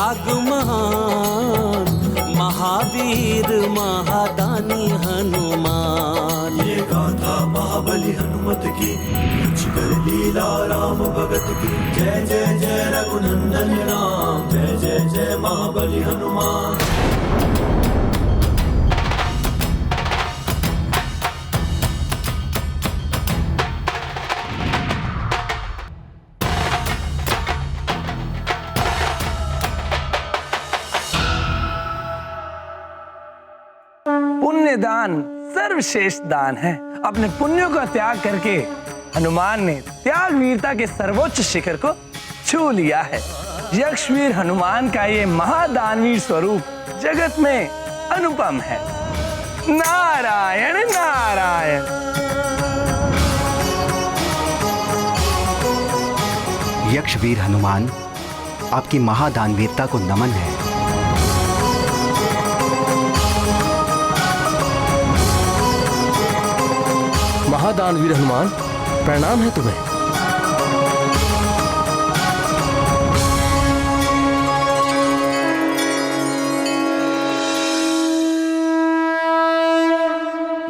त्याग महान, महावीर महादानी हनुमान। ये गाथा महाबली हनुमत की, कर लीला राम भगत की। जय जय जय रघुनंदन राम, जय जय जय महाबली हनुमान। पुण्य दान सर्वश्रेष्ठ दान है। अपने पुण्यों का त्याग करके हनुमान ने त्याग वीरता के सर्वोच्च शिखर को छू लिया है। यक्षवीर हनुमान का ये महादानवीर स्वरूप जगत में अनुपम है। नारायण नारायण। यक्षवीर हनुमान, आपकी महादानवीरता को नमन है। महादानवीर हनुमान, प्रणाम है तुम्हें।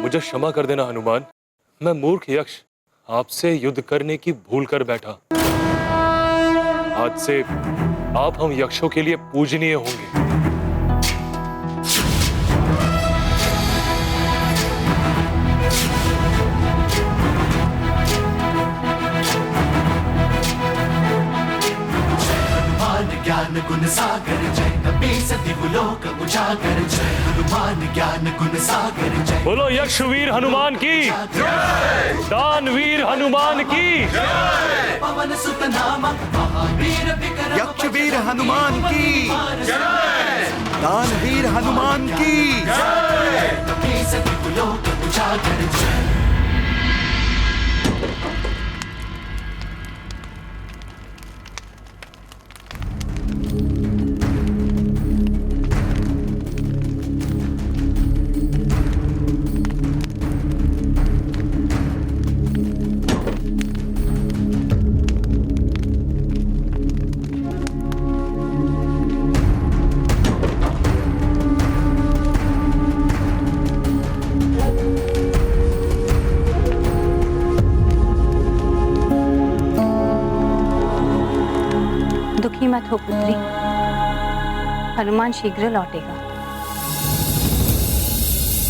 मुझे क्षमा कर देना हनुमान, मैं मूर्ख यक्ष आपसे युद्ध करने की भूल कर बैठा। आज से आप हम यक्षों के लिए पूजनीय होंगे। ज्ञान गुण सागर जय, कपीस दिवलोक उजागर जय। हनुमान ज्ञान गुण सागर जय। बोलो यक्षवीर हनुमान की जय, दानवीर हनुमान की जय, पवन सुत नामा महावीर विक्रम। यक्षवीर हनुमान की जय, दानवीर हनुमान की जय, कपीस दिवलोक उजागर जय। दुखी मत हो पुत्री, हनुमान शीघ्र लौटेगा।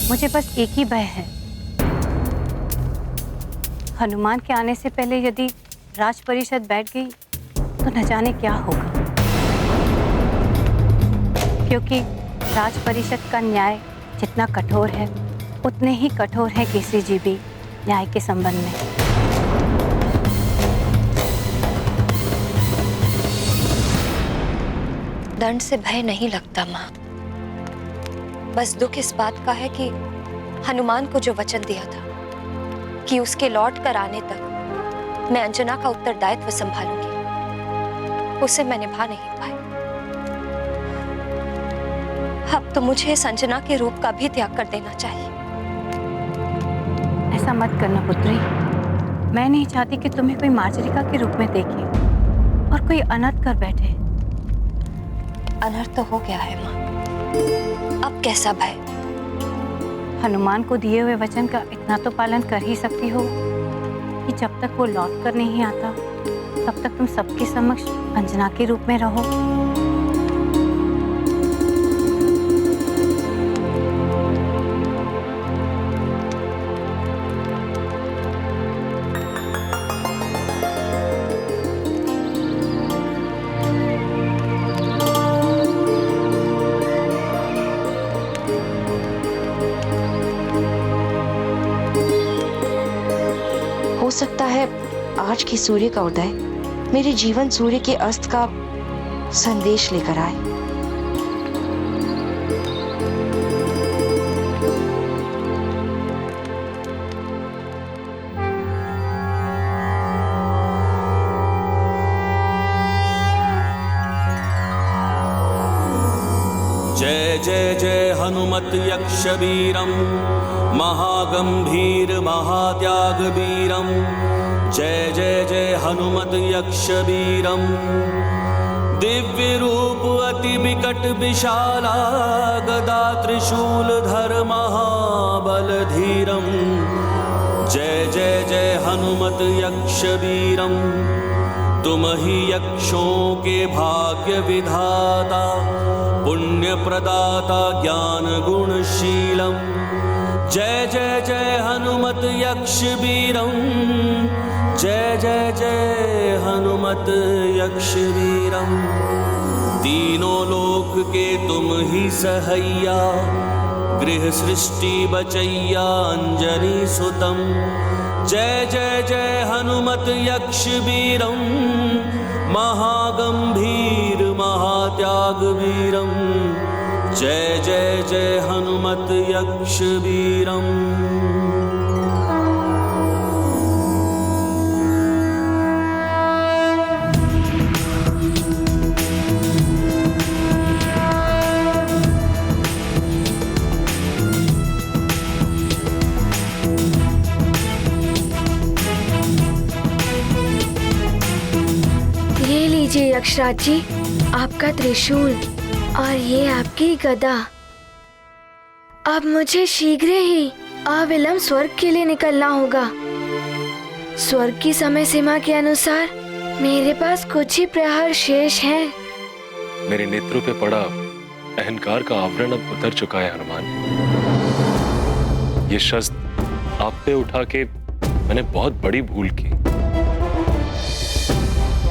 मुझे बस एक ही भय है, हनुमान के आने से पहले यदि राज परिषद बैठ गई तो न जाने क्या होगा। क्योंकि राज परिषद का न्याय जितना कठोर है, उतने ही कठोर है केसरी जी भी न्याय के संबंध में। दंड से भय नहीं लगता माँ, बस दुख इस बात का है कि हनुमान को जो वचन दिया था कि उसके लौट कर आने तक मैं अंजना का उत्तरदायित्व संभालूंगी, उसे मैं निभा नहीं पाई। अब तो मुझे इस अंजना के रूप का भी त्याग कर देना चाहिए। ऐसा मत करना पुत्री, मैं नहीं चाहती कि तुम्हें कोई मार्जरिका के रूप में देखे और कोई अनर्थ कर बैठे। अनर्थ तो हो गया है माँ, अब कैसा भय? हनुमान को दिए हुए वचन का इतना तो पालन कर ही सकती हो कि जब तक वो लौट कर नहीं आता तब तक तुम सबके समक्ष अंजना के रूप में रहो। हो सकता है आज की सूर्य का उदय मेरे जीवन सूर्य के अस्त का संदेश लेकर आए। जय जय जय हनुमत यक्षवीरम, महागंभीर महात्याग वीरम। जय जय जय हनुमत यक्षवीरम, दिव्य रूप अति कोटि विकट विशाला गदा त्रिशूल धर महाबल धीरम। जय जय जय हनुमत यक्ष वीरम। तुम ही यक्षों के भाग्य विधाता, पुण्य प्रदाता ज्ञान गुणशीलम। जय जय जय हनुमत यक्ष वीरम। जय जय जय हनुमत यक्ष वीरम। तीनों लोक के तुम ही सहैया, गृह सृष्टि बचैया अंजनी सुतम। जय जय जय हनुमत यक्ष वीरम। महागंभीर महात्याग वीरम। जय जय जय हनुमत यक्ष वीरम। ये लीजिए यक्षराज जी, आपका त्रिशूल और ये आपकी गदा। अब मुझे शीघ्र ही अविलंब स्वर्ग के लिए निकलना होगा। स्वर्ग की समय सीमा के अनुसार मेरे पास कुछ ही प्रहर शेष हैं। मेरे नेत्रों पे पड़ा अहंकार का आवरण अब उतर चुका है हनुमान। ये शस्त्र आप पे उठा के मैंने बहुत बड़ी भूल की।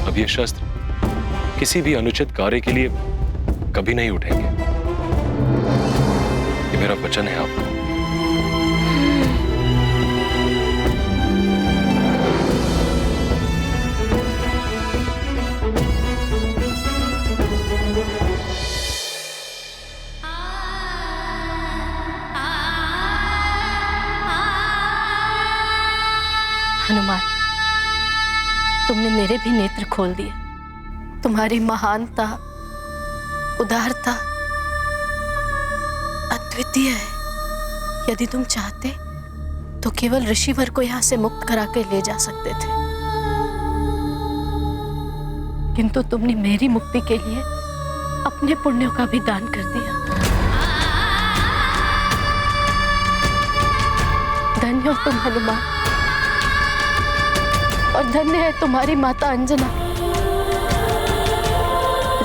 अब ये शस्त्र किसी भी अनुचित कार्य के लिए कभी नहीं उठेंगे। ये मेरा वचन है आपको। हनुमान, तुमने मेरे भी नेत्र खोल दिए। तुम्हारी महानता, उदारता अद्वितीय है। यदि तुम चाहते तो केवल ऋषिवर को यहाँ से मुक्त करा के ले जा सकते थे, किंतु तुमने मेरी मुक्ति के लिए अपने पुण्यों का भी दान कर दिया। धन्य हो तुम हनुमान, और धन्य है तुम्हारी माता अंजना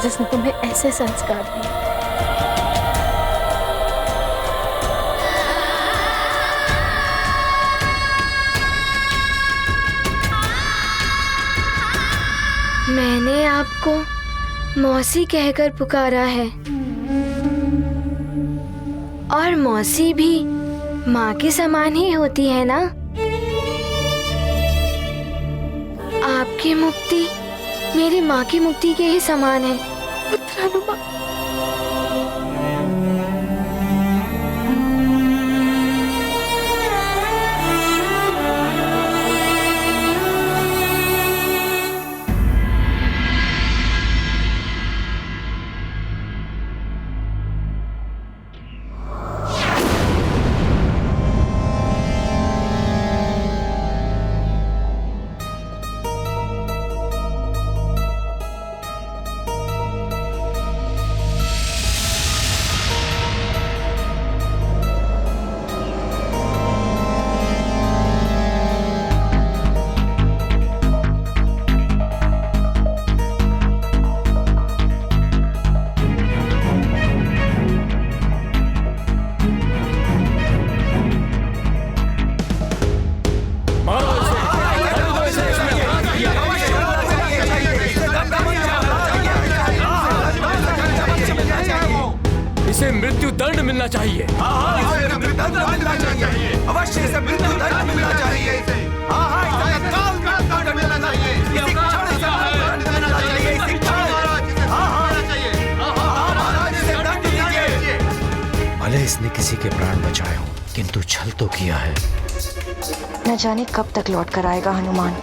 जिसने तुम्हें ऐसे संस्कार दिए। मैंने आपको मौसी कहकर पुकारा है, और मौसी भी माँ के समान ही होती है ना। आपकी मुक्ति मेरी माँ की मुक्ति के ही समान है। पुत्र हनुमान, इसे मृत्यु दंड मिलना चाहिए। अवश्य इसे मृत्यु दंड मिलना चाहिए। भले इसने किसी के प्राण बचाए हों, किंतु छल तो किया है। न जाने कब तक लौट कर आएगा हनुमान।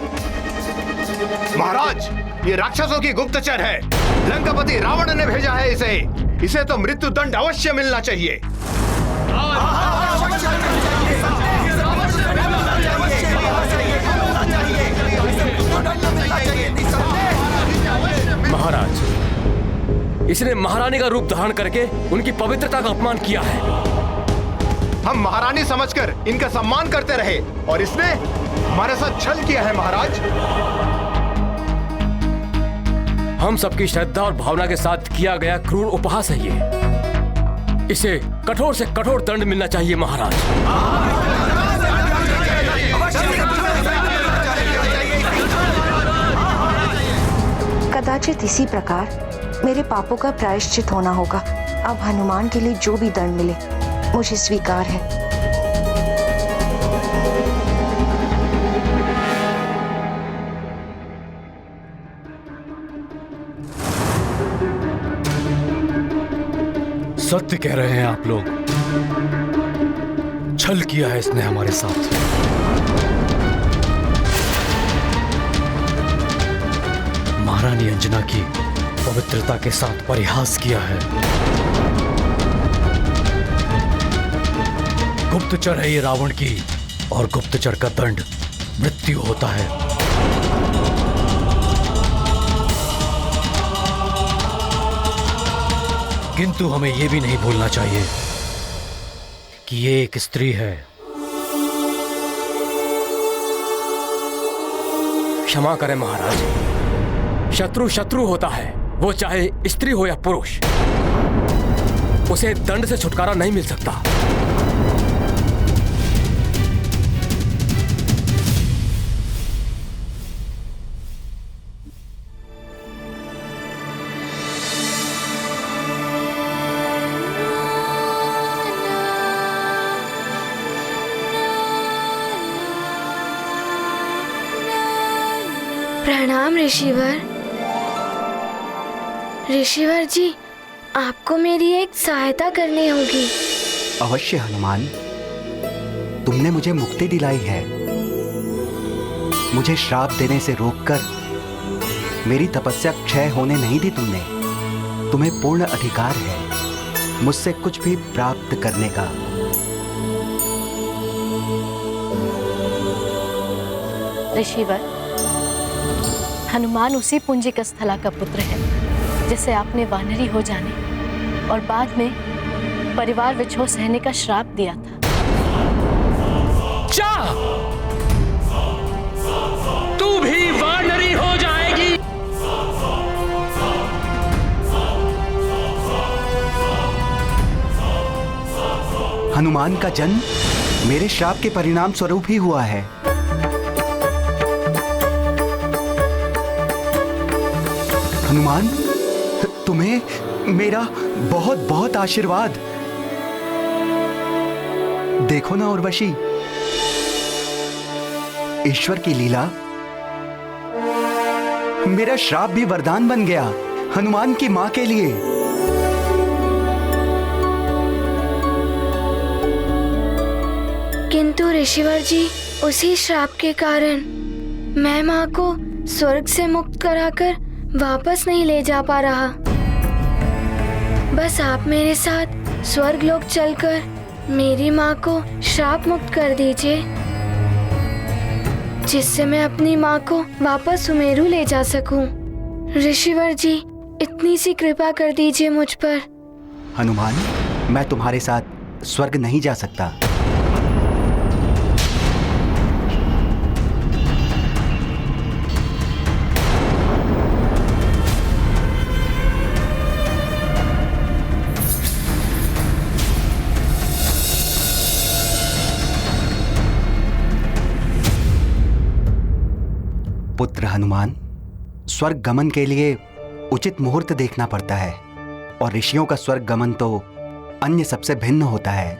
महाराज, ये राक्षसों की गुप्तचर है। लंकापति रावण ने भेजा है इसे तो मृत्यु दंड अवश्य मिलना चाहिए। महाराज, इसने महारानी का रूप धारण करके उनकी पवित्रता का अपमान किया है। हम महारानी समझकर इनका सम्मान करते रहे और इसने हमारे साथ छल किया है महाराज। हम सबकी श्रद्धा और भावना के साथ किया गया क्रूर उपहास है ये। इसे कठोर से कठोर दंड मिलना चाहिए महाराज। कदाचित इसी प्रकार मेरे पापों का प्रायश्चित होना होगा। अब हनुमान के लिए जो भी दंड मिले मुझे स्वीकार है। सत्य कह रहे हैं आप लोग। छल किया है इसने हमारे साथ। महारानी अंजना की पवित्रता के साथ परिहास किया है। गुप्तचर है ये रावण की, और गुप्तचर का दंड मृत्यु होता है। किंतु हमें यह भी नहीं भूलना चाहिए कि ये एक स्त्री है। क्षमा करें महाराज, शत्रु शत्रु होता है, वो चाहे स्त्री हो या पुरुष। उसे दंड से छुटकारा नहीं मिल सकता। प्रणाम ऋषिवर। ऋषिवर जी, आपको मेरी एक सहायता करनी होगी। अवश्य हनुमान, तुमने मुझे मुक्ति दिलाई है। मुझे श्राप देने से रोककर मेरी तपस्या क्षय होने नहीं दी तुमने। तुम्हें पूर्ण अधिकार है मुझसे कुछ भी प्राप्त करने का। ऋषिवर, हनुमान उसी पुंजिक स्थला का पुत्र है जिसे आपने वानरी हो जाने और बाद में परिवार विछोह सहने का श्राप दिया था। जा! तू भी वानरी हो जाएगी। हनुमान का जन्म मेरे श्राप के परिणाम स्वरूप ही हुआ है। हनुमान, तुम्हें मेरा बहुत बहुत आशीर्वाद। देखो ना उर्वशी, ईश्वर की लीला, मेरा श्राप भी वरदान बन गया हनुमान की मां के लिए। किंतु ऋषिवर जी, उसी श्राप के कारण मैं मां को स्वर्ग से मुक्त कराकर वापस नहीं ले जा पा रहा। बस आप मेरे साथ स्वर्ग लोक चलकर मेरी माँ को श्राप मुक्त कर दीजिए, जिससे मैं अपनी माँ को वापस सुमेरु ले जा सकूं। ऋषिवर जी, इतनी सी कृपा कर दीजिए मुझ पर। हनुमान, मैं तुम्हारे साथ स्वर्ग नहीं जा सकता। पुत्र हनुमान, स्वर्ग गमन के लिए उचित मुहूर्त देखना पड़ता है, और ऋषियों का स्वर्ग गमन तो अन्य सबसे भिन्न होता है।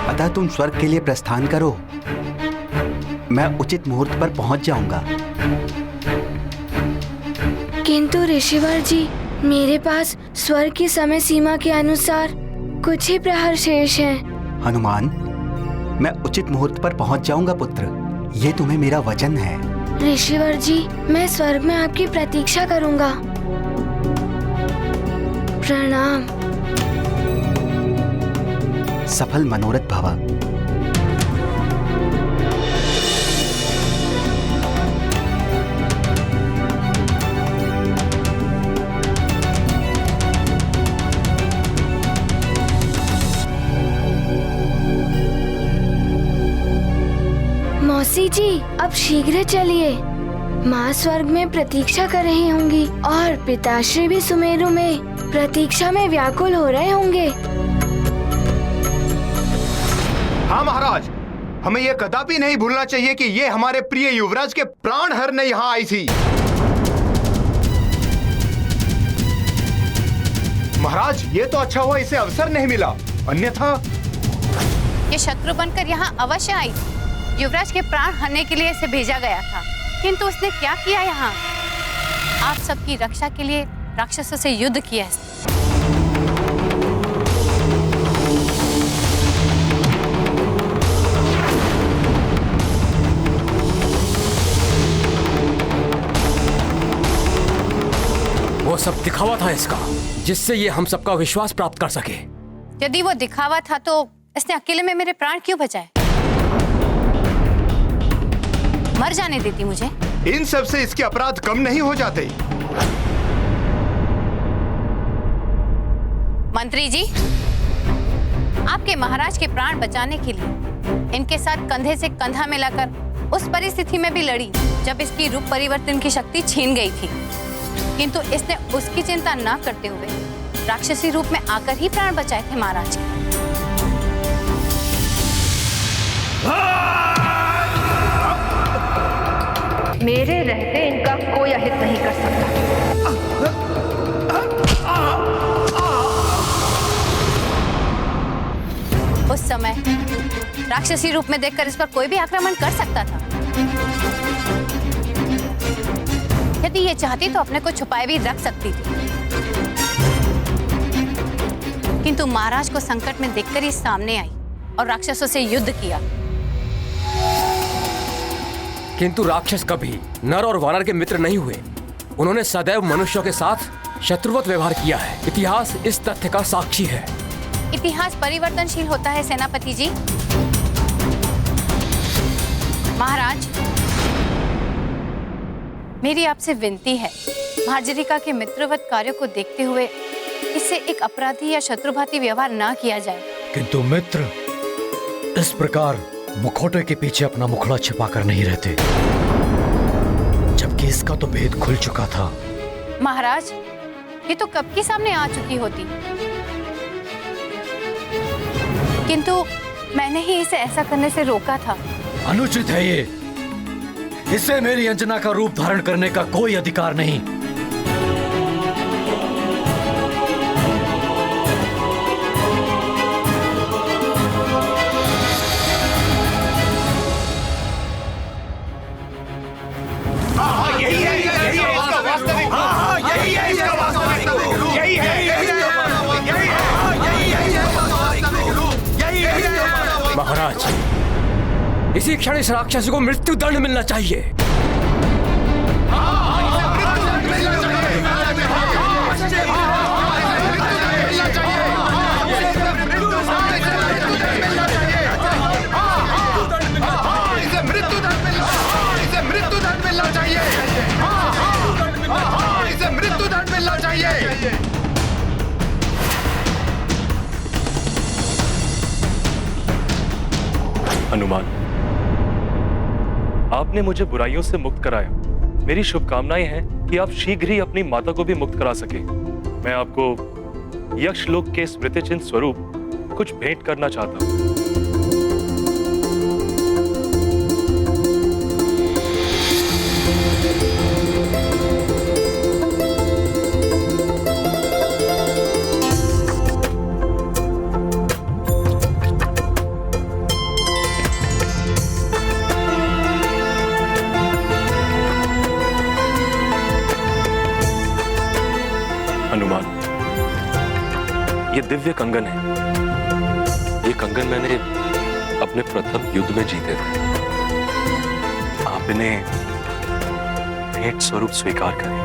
अतः तुम स्वर्ग के लिए प्रस्थान करो, मैं उचित मुहूर्त पर पहुंच जाऊंगा। किंतु ऋषिवर जी, मेरे पास स्वर्ग की समय सीमा के अनुसार कुछ ही प्रहर शेष हैं। हनुमान, मैं उचित मुहूर्त पर पहुंच जाऊंगा पुत्र, ये तुम्हें मेरा वचन है। ऋषिवर जी, मैं स्वर्ग में आपकी प्रतीक्षा करूंगा। प्रणाम। सफल मनोरथ भव। आप शीघ्र चलिए। माँ स्वर्ग में प्रतीक्षा कर रही होंगी और पिताश्री भी सुमेरु में प्रतीक्षा में व्याकुल हो रहे होंगे। हाँ महाराज, हमें यह कदापि नहीं भूलना चाहिए कि ये हमारे प्रिय युवराज के प्राण हरने यहाँ आई थी। महाराज, ये तो अच्छा हुआ इसे अवसर नहीं मिला, अन्यथा ये शत्रु बनकर यहाँ अवश्य आई थी। युवराज के प्राण हरने के लिए इसे भेजा गया था, किंतु उसने क्या किया यहाँ? आप सबकी रक्षा के लिए राक्षसों से युद्ध किया है। वो सब दिखावा था इसका, जिससे ये हम सबका विश्वास प्राप्त कर सके। यदि वो दिखावा था तो इसने अकेले में मेरे प्राण क्यों बचाए? मर जाने देती मुझे। इन सब से इसके अपराध कम नहीं हो जाते। मंत्री जी, आपके महाराज के प्राण बचाने के लिए इनके साथ कंधे से कंधा मिलाकर उस परिस्थिति में भी लड़ी जब इसकी रूप परिवर्तन की शक्ति छीन गई थी, किंतु इसने उसकी चिंता न करते हुए राक्षसी रूप में आकर ही प्राण बचाए थे महाराज के। मेरे रहते इनका कोई अहित नहीं कर सकता। उस समय राक्षसी रूप में देखकर इस पर कोई भी आक्रमण कर सकता था। यदि ये चाहती तो अपने को छुपाए भी रख सकती थी, किंतु महाराज को संकट में देखकर ही सामने आई और राक्षसों से युद्ध किया। किंतु राक्षस कभी नर और वानर के मित्र नहीं हुए। उन्होंने सदैव मनुष्यों के साथ शत्रुवत व्यवहार किया है। इतिहास इस तथ्य का साक्षी है। इतिहास परिवर्तनशील होता है सेनापति जी। महाराज, मेरी आपसे विनती है, महाजरिका के मित्रवत कार्यों को देखते हुए इससे एक अपराधी या शत्रुभाती व्यवहार ना किया जाए। किंतु मित्र इस प्रकार मुखौटे के पीछे अपना मुखड़ा छिपा कर नहीं रहते, जबकि इसका तो भेद खुल चुका था। महाराज, ये तो कब की सामने आ चुकी होती, किंतु मैंने ही इसे ऐसा करने से रोका था। अनुचित है ये। इसे मेरी अंजना का रूप धारण करने का कोई अधिकार नहीं। महाराज, इसी क्षण इस राक्षस को मृत्यु दंड मिलना चाहिए। हनुमान, आपने मुझे बुराइयों से मुक्त कराया। मेरी शुभकामनाएं हैं कि आप शीघ्र ही अपनी माता को भी मुक्त करा सके। मैं आपको यक्षलोक के स्मृति चिन्ह स्वरूप कुछ भेंट करना चाहता हूं। हनुमान, ये दिव्य कंगन है। ये कंगन मैंने अपने प्रथम युद्ध में जीते थे। आप इन्हें भेंट स्वरूप स्वीकार करें।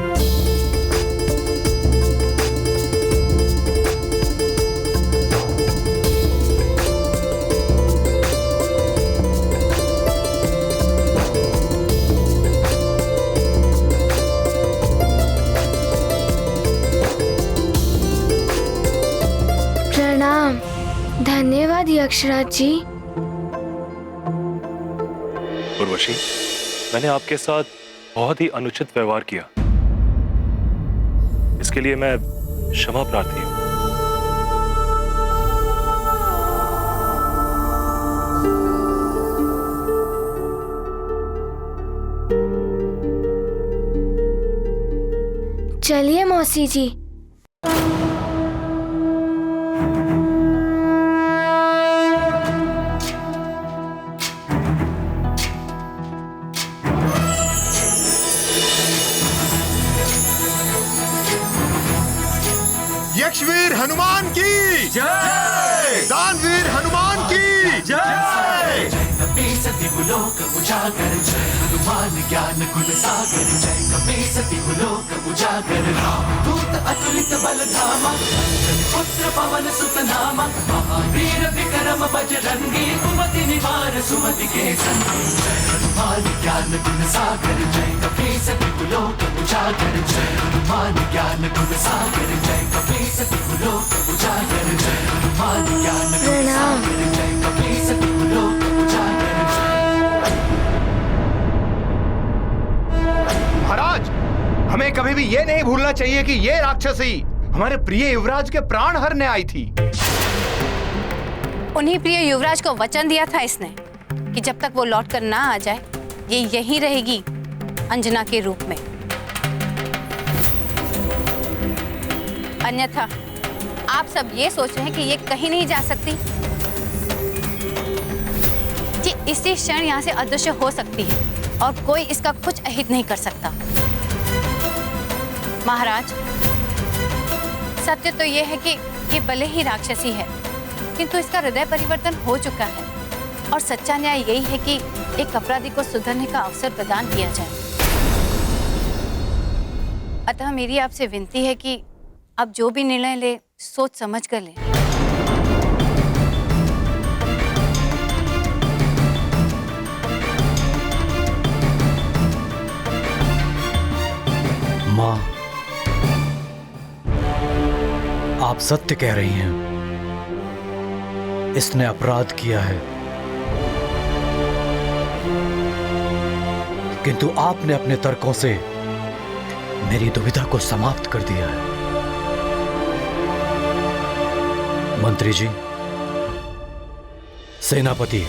धन्यवाद यक्षराज जी। उर्वशी, मैंने आपके साथ बहुत ही अनुचित व्यवहार किया। इसके लिए मैं क्षमा प्रार्थी हूं। चलिए मौसी जी। यक्षवीर हनुमान की जय, दानवीर हनुमान की जय। कपी सती लोक उजागर जय हनुमान ज्ञान गुण सागर जय कपी सती लोक उजागर दूत अतुलित बल धामा पुत्र पवन सुत नामा महावीर विक्रम बजरंगी कुमति निवार सुमति के संगी जय हनुमान ज्ञान गुण सागर जय कपी सती लोक उजागर जय हनुमान ज्ञान गुण सागर जय कपी सती लोक उजागर जय हनुमान ज्ञान गुण सागर जय कपी सती लोक उजागर। महाराज, हमें कभी भी ये नहीं भूलना चाहिए कि ये राक्षसी हमारे प्रिय युवराज के प्राण हरने आई थी। उन्हीं प्रिय युवराज को वचन दिया था इसने कि जब तक वो लौट कर ना आ जाए ये यहीं रहेगी अंजना के रूप में। अन्यथा आप सब ये सोच रहे हैं कि ये कहीं नहीं जा सकती, कि इसी क्षण यहाँ से अदृश्य हो सकती है और कोई इसका कुछ अहित नहीं कर सकता। महाराज, सत्य तो यह है कि ये भले ही राक्षसी है किंतु इसका हृदय परिवर्तन हो चुका है और सच्चा न्याय यही है कि एक अपराधी को सुधरने का अवसर प्रदान किया जाए। अतः मेरी आपसे विनती है कि आप जो भी निर्णय ले सोच समझ कर ले। माँ, आप सत्य कह रही हैं। इसने अपराध किया है, किंतु आपने अपने तर्कों से मेरी दुविधा को समाप्त कर दिया है। मंत्री जी, सेनापति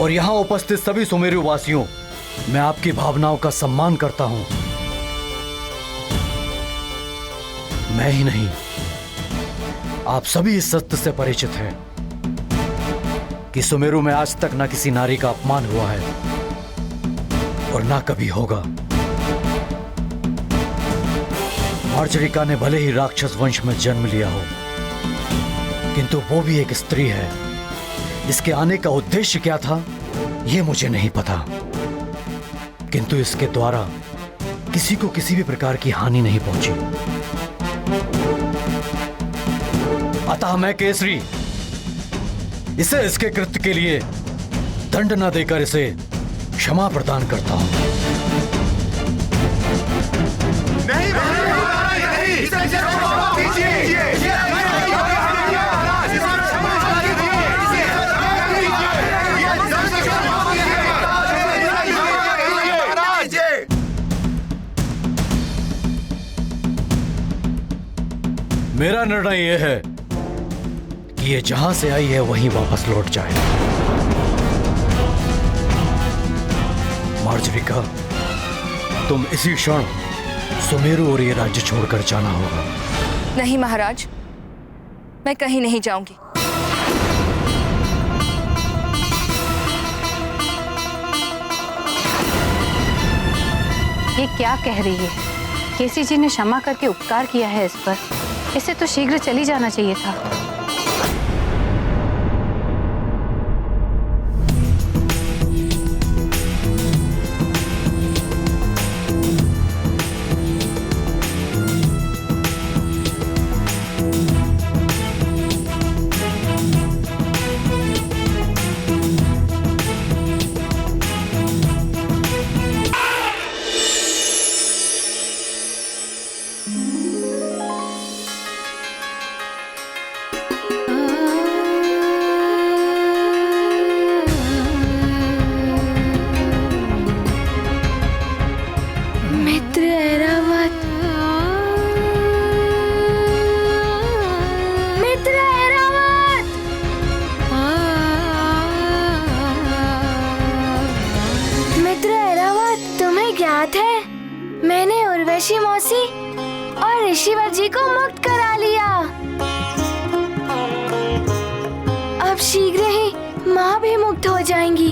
और यहां उपस्थित सभी सुमेरु वासियों, मैं आपकी भावनाओं का सम्मान करता हूं। मैं ही नहीं, आप सभी इस सत्य से परिचित हैं कि सुमेरु में आज तक न किसी नारी का अपमान हुआ है और ना कभी होगा। मार्जरिका ने भले ही राक्षस वंश में जन्म लिया हो, किंतु वो भी एक स्त्री है। इसके आने का उद्देश्य क्या था यह मुझे नहीं पता, किंतु इसके द्वारा किसी को किसी भी प्रकार की हानि नहीं पहुंची। अतः मैं केसरी इसे इसके कृत्य के लिए दंड न देकर इसे क्षमा प्रदान करता हूं। नहीं, इसे क्षमा कीजिए। मेरा निर्णय यह है कि ये जहां से आई है वहीं वापस लौट जाए। मार्जरिका, तुम इसी क्षण सुमेरु और ये राज्य छोड़कर जाना होगा। नहीं महाराज, मैं कहीं नहीं जाऊंगी। ये क्या कह रही है? केसी जी ने क्षमा करके उपकार किया है इस पर, इसे तो शीघ्र चली जाना चाहिए था। याद है, मैंने उर्वशी मौसी और ऋषिवर जी को मुक्त करा लिया। अब शीघ्र ही माँ भी मुक्त हो जाएंगी।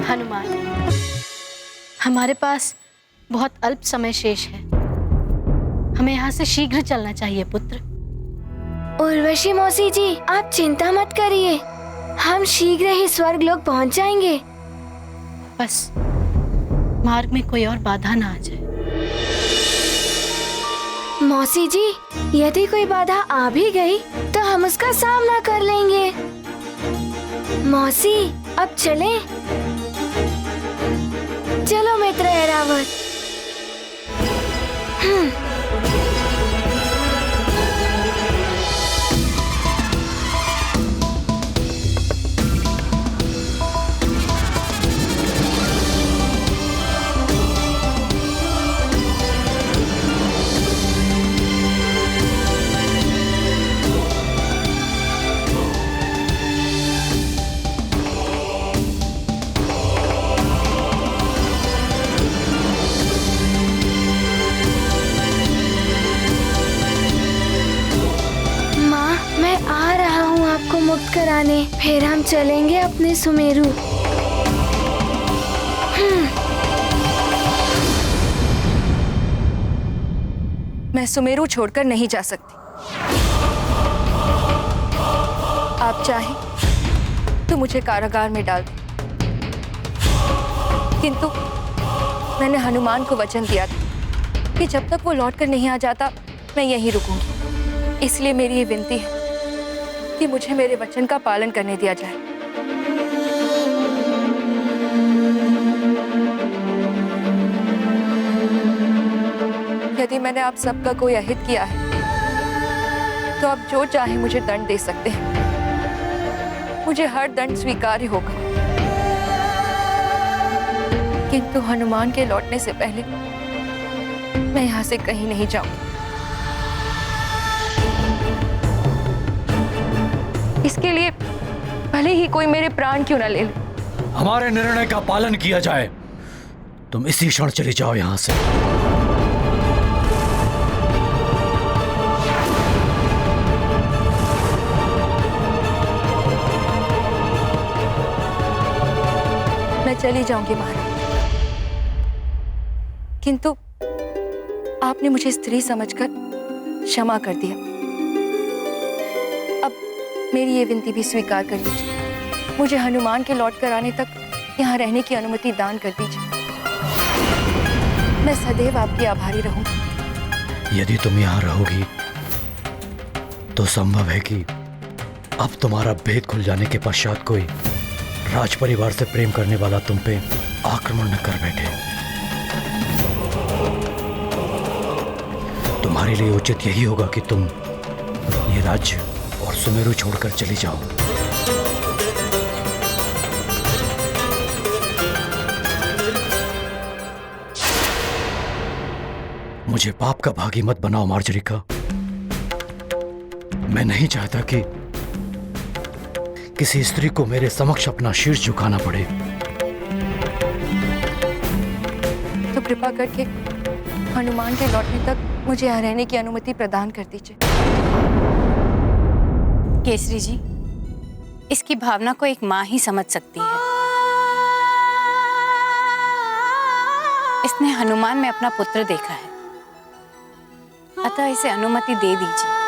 हनुमान, हमारे पास बहुत अल्प समय शेष है। हमें यहाँ से शीघ्र चलना चाहिए पुत्र। उर्वशी मौसी जी, आप चिंता मत करिए, हम शीघ्र ही स्वर्ग लोक पहुँच जाएंगे। बस मार्ग में कोई और बाधा ना आ जाए। मौसी जी, यदि कोई बाधा आ भी गई तो हम उसका सामना कर लेंगे। मौसी, अब चलें? चलो मित्र ऐरावत। मुक्त कराने, फिर हम चलेंगे अपने सुमेरु। मैं सुमेरु छोड़कर नहीं जा सकती। आप चाहें तो मुझे कारागार में डाल दें, किंतु मैंने हनुमान को वचन दिया था कि जब तक वो लौटकर नहीं आ जाता मैं यहीं रुकूंगी। इसलिए मेरी ये विनती है कि मुझे मेरे वचन का पालन करने दिया जाए। यदि मैंने आप सबका कोई अहित किया है तो आप जो चाहे मुझे दंड दे सकते हैं। मुझे हर दंड स्वीकार्य होगा, किंतु हनुमान के लौटने से पहले मैं यहाँ से कहीं नहीं जाऊंगी। इसके लिए भले ही कोई मेरे प्राण क्यों न ले ले। हमारे निर्णय का पालन किया जाए। तुम इसी क्षण चली जाओ यहां से। मैं चली जाऊंगी महाराज, किंतु आपने मुझे स्त्री समझकर क्षमा कर दिया। अब मेरी ये विनती भी स्वीकार कर लीजिए। मुझे हनुमान के लौट कर आने तक यहाँ रहने की अनुमति दान कर दीजिए। मैं सदैव आपकी आभारी रहूंगी। यदि तुम यहाँ रहोगी तो संभव है कि अब तुम्हारा भेद खुल जाने के पश्चात कोई राज परिवार से प्रेम करने वाला तुम पे आक्रमण न कर बैठे। तुम्हारे लिए उचित यही होगा कि तुम ये राज्य और सुमेरु छोड़कर चली जाओ। मुझे पाप का भागी मत बनाओ मार्जरिका। मैं नहीं चाहता कि किसी स्त्री को मेरे समक्ष अपना शीर्ष झुकाना पड़े। तो कृपा करके हनुमान के लौटने तक मुझे यहाँ रहने की अनुमति प्रदान कर दीजिए। केसरी जी, इसकी भावना को एक माँ ही समझ सकती है। इसने हनुमान में अपना पुत्र देखा है, अतः इसे अनुमति दे दीजिए।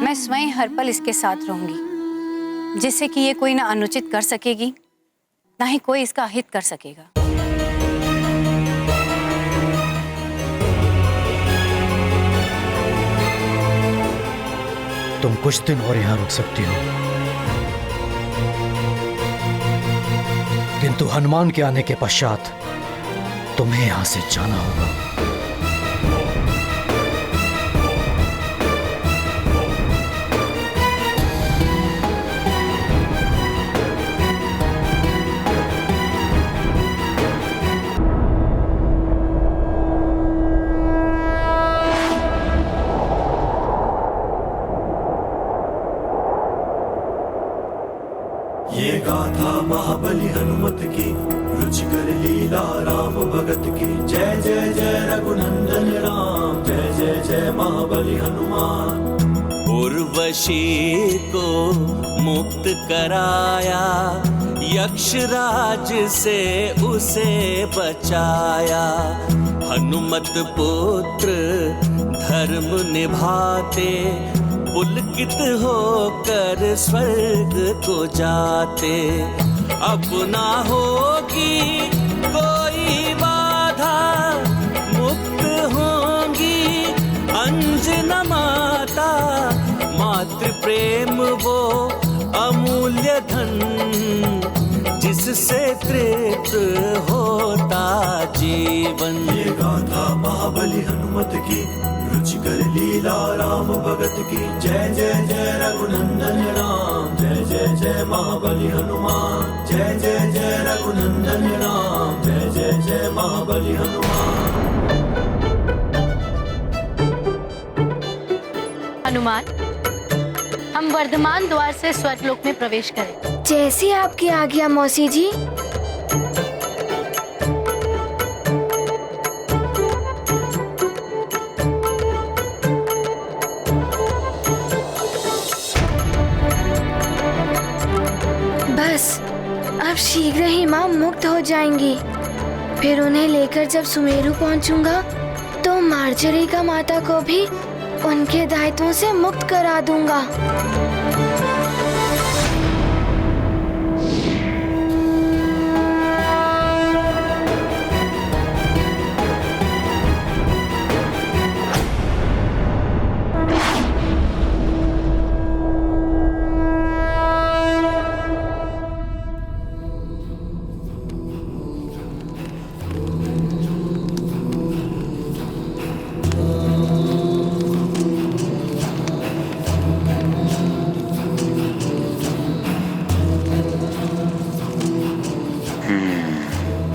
मैं स्वयं हर पल इसके साथ रहूंगी, जिससे कि ये कोई ना अनुचित कर सकेगी, ना ही कोई इसका अहित कर सकेगा। तुम कुछ दिन और यहाँ रुक सकती हो, किंतु हनुमान के आने के पश्चात तुम्हें यहाँ से जाना होगा। ये गाथा महाबली हनुमत की, रुचिकर लीला राम भगत की। जय जय जय रघुनंदन राम, जय जय जय महाबली हनुमान। उर्वशी को मुक्त कराया, यक्षराज से उसे बचाया। हनुमत पुत्र धर्म निभाते, पुलकित होकर स्वर्ग को जाते। अब ना होगी कोई बाधा, मुक्त होंगी अंजना माता। मातृ प्रेम वो अमूल्य धन, जिससे तृप्त होता जीवन। ये गाथा महाबली हनुमत की, रुचिकर लीला राम भगत की। जय जय जय रघुनंदन राम, जय जय जय महाबली हनुमान। जय जय जय रघुनंदन राम, जय जय जय महाबली हनुमान। हनुमान, हम वर्धमान द्वार से स्वर्गलोक में प्रवेश करें। जैसी आपकी आज्ञा मौसी जी। बस अब शीघ्र ही माँ मुक्त हो जाएंगी। फिर उन्हें लेकर जब सुमेरु पहुंचूंगा तो मार्जरी का माता को भी उनके दायित्वों से मुक्त करा दूंगा।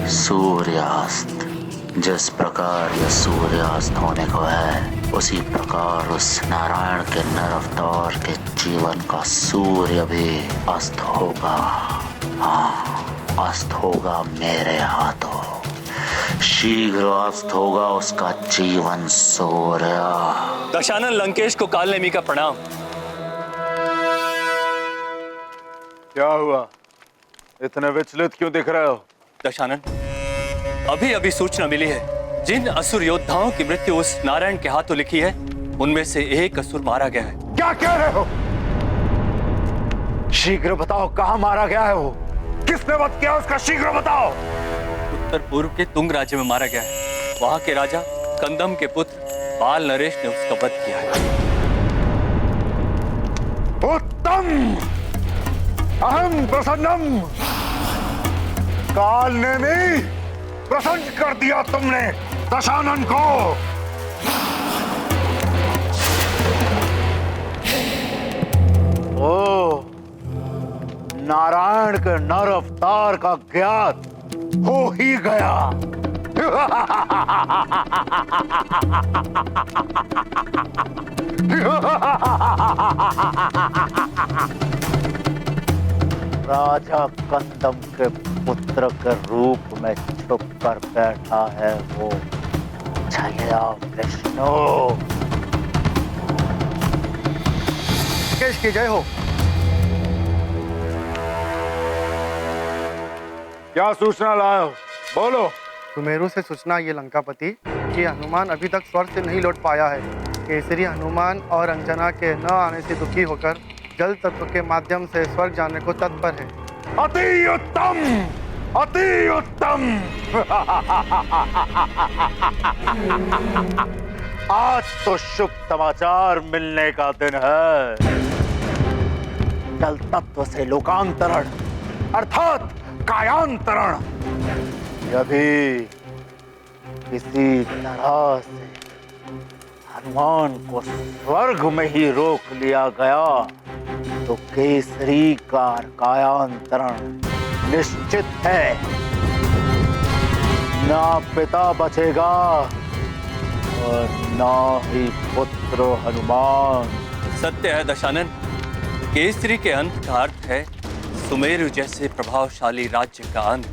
सूर्यास्त। जिस प्रकार यह सूर्यास्त होने को है, उसी प्रकार उस नारायण के नर अवतार के जीवन का सूर्य भी अस्त होगा। हाँ, अस्त होगा मेरे हाथों। शीघ्र अस्त होगा उसका जीवन सूर्य। दशानन लंकेश को काल नेमी का प्रणाम। क्या हुआ? इतने विचलित क्यों दिख रहे हो? दशानन, अभी अभी सूचना मिली है, जिन असुर योद्धाओं की मृत्यु उस नारायण के हाथों लिखी है, उनमें से एक असुर मारा गया है। क्या कह रहे हो? शीघ्र बताओ, कहाँ मारा गया है वो? किसने वध किया उसका? शीघ्र बताओ। उत्तर पूर्व के तुंग राज्य में मारा गया है। वहां के राजा कंदम के पुत्र बाल नरेश ने उसका वध किया है। उत्तम, अहम प्रसन्नम। काल ने भी प्रसन्न कर दिया तुमने दशानन को। ओ, नारायण के नर अवतार का ज्ञात हो ही गया। राजा कंदम के पुत्र के रूप में छुप कर बैठा है वो छलिया विष्णु। केश की जय हो। क्या सूचना लाए हो? बोलो। सुमेरु से सूचना ये लंकापति कि हनुमान अभी तक स्वर्ग से नहीं लौट पाया है। केसरी हनुमान और अंजना के न आने से दुखी होकर जल तत्व के माध्यम से स्वर्ग जाने को तत्पर है। अति उत्तम, अति उत्तम। आज तो शुभ समाचार मिलने का दिन है। जल तत्व से लोकांतरण अर्थात कायांतरण यदि किसी तरह से हनुमान को स्वर्ग में ही रोक लिया गया तो केसरी का कायांतरण निश्चित है। ना पिता बचेगा और ना ही पुत्र हनुमान। सत्य है दशानन, केसरी के अंत का अर्थ है सुमेरु जैसे प्रभावशाली राज्य का अंत।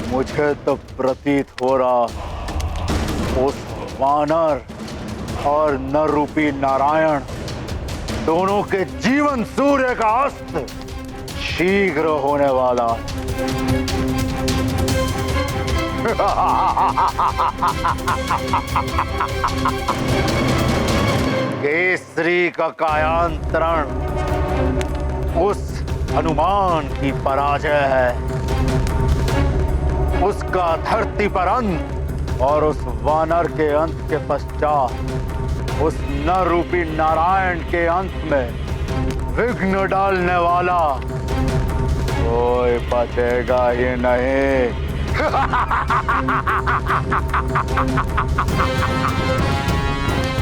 मुझे तो प्रतीत हो रहा उस वानर और नर रूपी नारायण दोनों के जीवन सूर्य का अस्त शीघ्र होने वाला केसरी का कायांतरण उस हनुमान की पराजय है, उसका धरती पर अंत और उस वानर के अंत के पश्चात उस नर रूपी नारायण के अंत में विघ्न डालने वाला कोई बचेगा ही नहीं।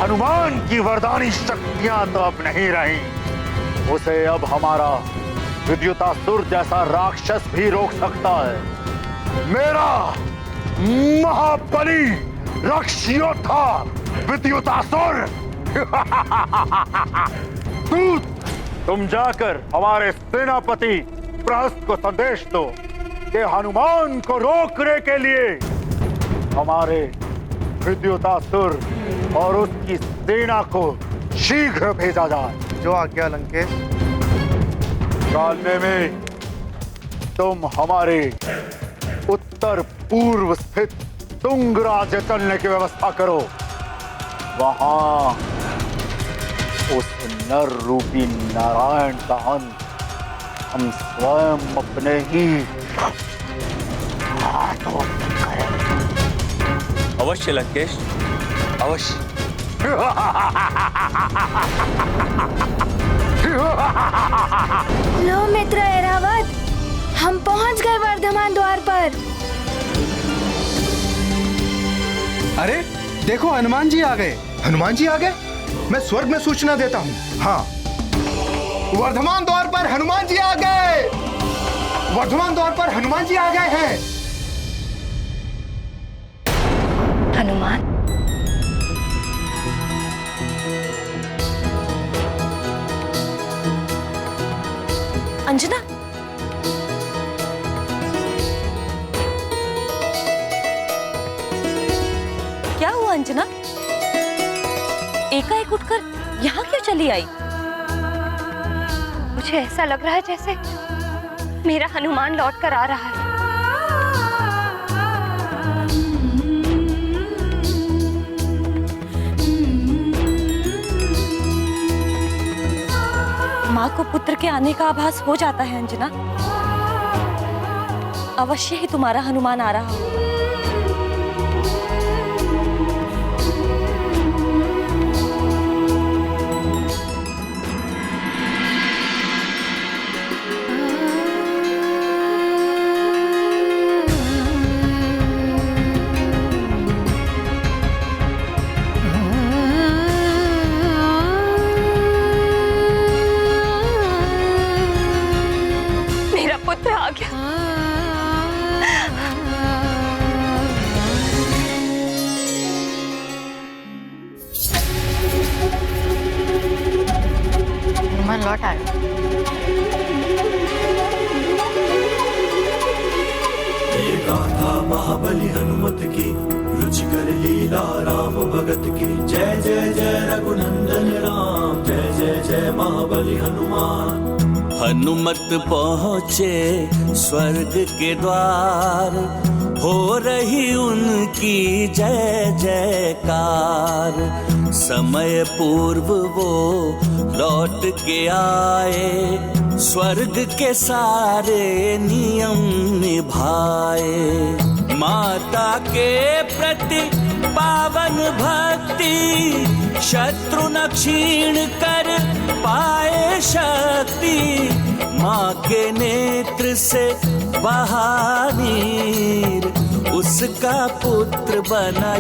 हनुमान की वरदानी शक्तियां तो अब नहीं रही, उसे अब हमारा विद्युतासुर जैसा राक्षस भी रोक सकता है। मेरा महाबली राक्षस योद्धा विद्युतासुर। तुम जाकर हमारे सेनापति प्रहस्त को संदेश दो कि हनुमान को रोकने के लिए हमारे विद्युतासुर और उसकी सेना को शीघ्र भेजा जाए। जो आज्ञा लंकेश। कालने में तुम हमारे उत्तर पूर्व स्थित तुंग राज्य चलने की व्यवस्था करो। वहां उस नर रूपी नारायण का अंत हम स्वयं अपने ही हाथों करें। अवश्य लंकेश, अवश्य। लो मित्र ऐरावत, हम पहुंच गए वर्धमान द्वार पर। अरे देखो, हनुमान जी आ गए। हनुमान जी आ गए? मैं स्वर्ग में सूचना देता हूँ। हाँ, वर्धमान द्वार पर हनुमान जी आ गए। वर्धमान द्वार पर हनुमान जी आ गए हैं। हनुमान, अंजना, क्या हुआ अंजना? एकाएक उठकर यहाँ क्यों चली आई? मुझे ऐसा लग रहा है जैसे मेरा हनुमान लौट कर आ रहा है। माँ को पुत्र के आने का आभास हो जाता है अंजना। अवश्य ही तुम्हारा हनुमान आ रहा हो। लौट आए। ये गाथा महाबली हनुमत की, रुचिकर लीला राम भगत की। जय जय जय रघुनंदन राम, जय जय जय महाबली हनुमान। हनुमत पहुँचे स्वर्ग के द्वार, हो रही उनकी जय जयकार। समय पूर्व वो लौट के आए, स्वर्ग के सारे नियम निभाए। माता के प्रति पावन भक्ति, शत्रु न क्षीण कर पाए शक्ति। माँ के नेत्र से बहा नीर, उसका पुत्र बना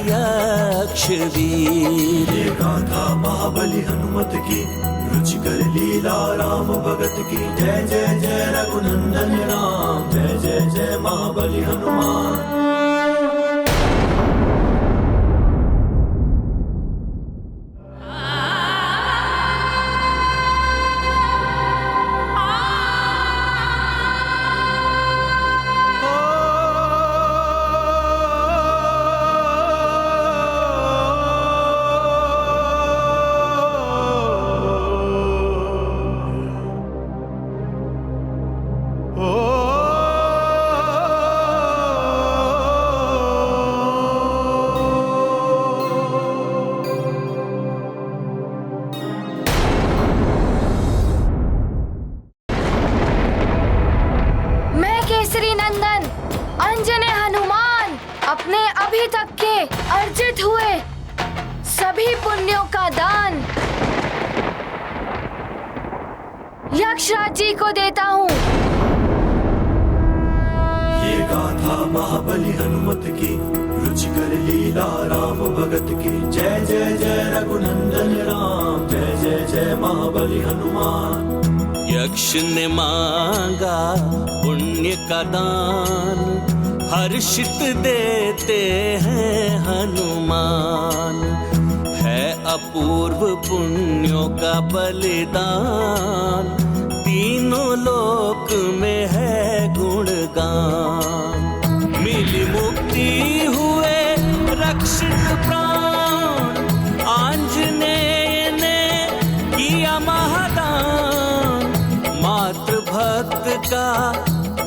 यक्षवीर। ये गाथा महाबली हनुमत की, रुचिकर लीला राम भगत की। जय जय जय रघुनंदन राम, जय जय जय महाबली हनुमान। केसरी नंदन अंजने हनुमान अपने अभी तक के अर्जित हुए सभी पुण्यों का दान यक्षराज जी को देता हूँ। ये गाथा महाबली हनुमत की, रुचिकर लीला राम भगत की। जय जय जय रघुनंदन राम, जय जय जय महाबली हनुमान। यक्ष ने मांगा पुण्य का दान, हर्षित देते हैं हनुमान। है अपूर्व पुण्यों का बलिदान, तीनों लोक में है गुणगान। मिली मुक्ति हुए रक्षित प्राण, आंजनेय ने किया महादान। मातृ भक्त का